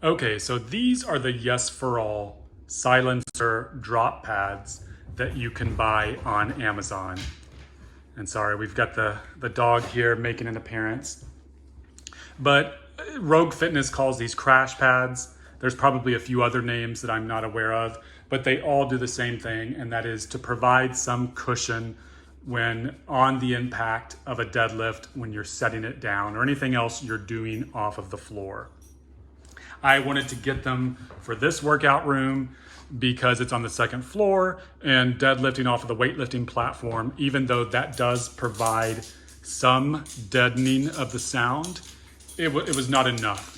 Okay, so these are the Yes4All silencer drop pads that you can buy on Amazon. And sorry, we've got the dog here making an appearance. But Rogue Fitness calls these crash pads. There's probably a few other names that I'm not aware of, but they all do the same thing, and that is to provide some cushion when on the impact of a deadlift, when you're setting it down or anything else you're doing off of the floor. I wanted to get them for this workout room because it's on the second floor and deadlifting off of the weightlifting platform, even though that does provide some deadening of the sound, it was not enough.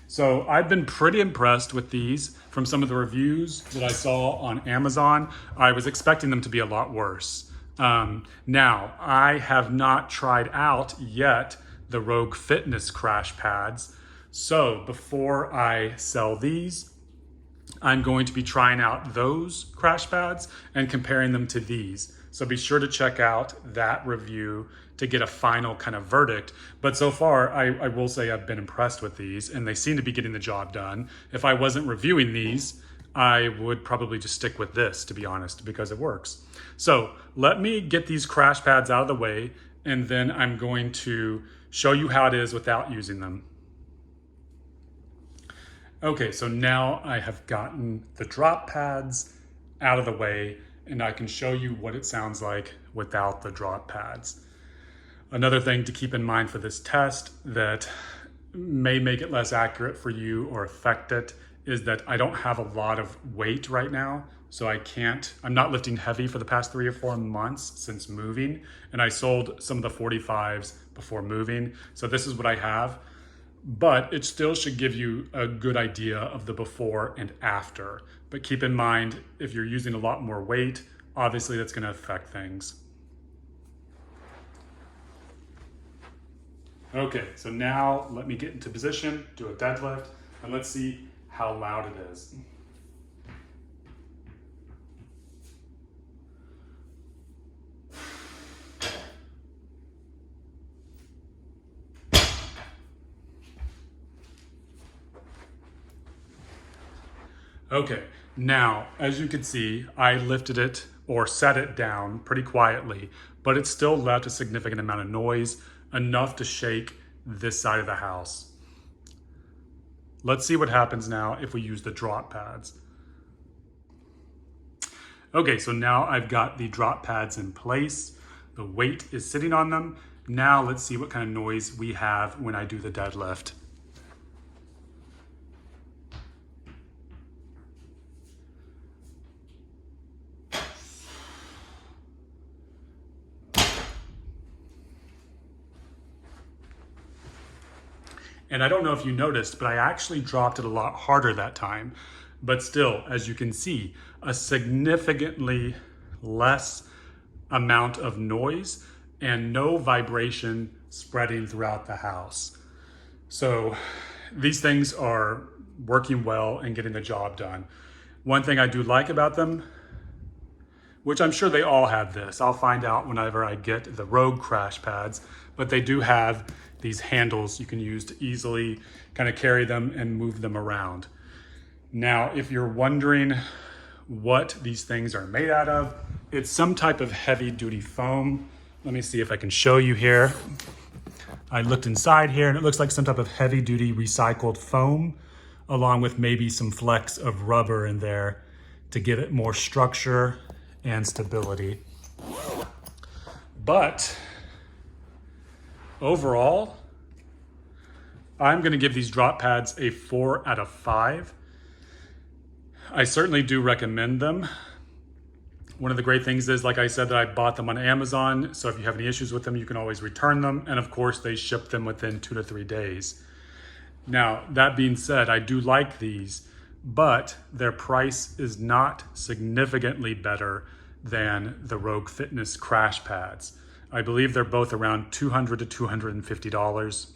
So I've been pretty impressed with these from some of the reviews that I saw on Amazon. I was expecting them to be a lot worse. Now, I have not tried out yet the Rogue Fitness crash pads. So before I sell these, I'm going to be trying out those crash pads and comparing them to these. So be sure to check out that review to get a final kind of verdict. But so far, I will say I've been impressed with these and they seem to be getting the job done. If I wasn't reviewing these, I would probably just stick with this, to be honest, because it works. So let me get these crash pads out of the way, and then I'm going to show you how it is without using them. Okay, so now I have gotten the drop pads out of the way and I can show you what it sounds like without the drop pads. Another thing to keep in mind for this test that may make it less accurate for you or affect it is that I don't have a lot of weight right now. So I'm not lifting heavy for the past 3 or 4 months since moving. And I sold some of the 45s before moving. So this is what I have. But it still should give you a good idea of the before and after. But keep in mind, if you're using a lot more weight, obviously that's going to affect things. Okay, so now let me get into position, do a deadlift, and let's see how loud it is. Okay, now, as you can see, I lifted it or set it down pretty quietly, but it still left a significant amount of noise, enough to shake this side of the house. Let's see what happens now if we use the drop pads. Okay, so now I've got the drop pads in place. The weight is sitting on them. Now let's see what kind of noise we have when I do the deadlift. And I don't know if you noticed, but I actually dropped it a lot harder that time. But still, as you can see, a significantly less amount of noise and no vibration spreading throughout the house. So these things are working well and getting the job done. One thing I do like about them, which I'm sure they all have this, I'll find out whenever I get the Rogue crash pads, but they do have these handles you can use to easily kind of carry them and move them around. Now, if you're wondering what these things are made out of, it's some type of heavy duty foam. Let me see if I can show you here. I looked inside here and it looks like some type of heavy duty recycled foam, along with maybe some flecks of rubber in there to give it more structure and stability. But overall, I'm going to give these drop pads a 4 out of 5. I certainly do recommend them. One of the great things is, like I said, that I bought them on Amazon. So if you have any issues with them, you can always return them. And of course, they ship them within 2 to 3 days. Now, that being said, I do like these, but their price is not significantly better than the Rogue Fitness crash pads. I believe they're both around $200 to $250.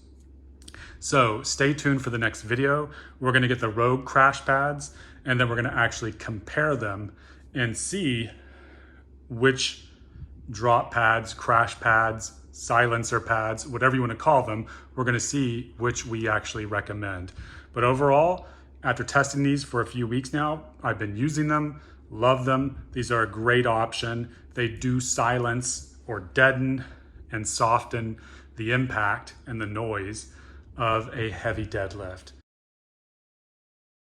So stay tuned for the next video. We're gonna get the Rogue crash pads, and then we're gonna actually compare them and see which drop pads, crash pads silencer pads, whatever you want to call them, we're going to see which we actually recommend. But overall, after testing these for a few weeks now, I've been using them, love them. These are a great option. They do silence or deaden and soften the impact and the noise of a heavy deadlift.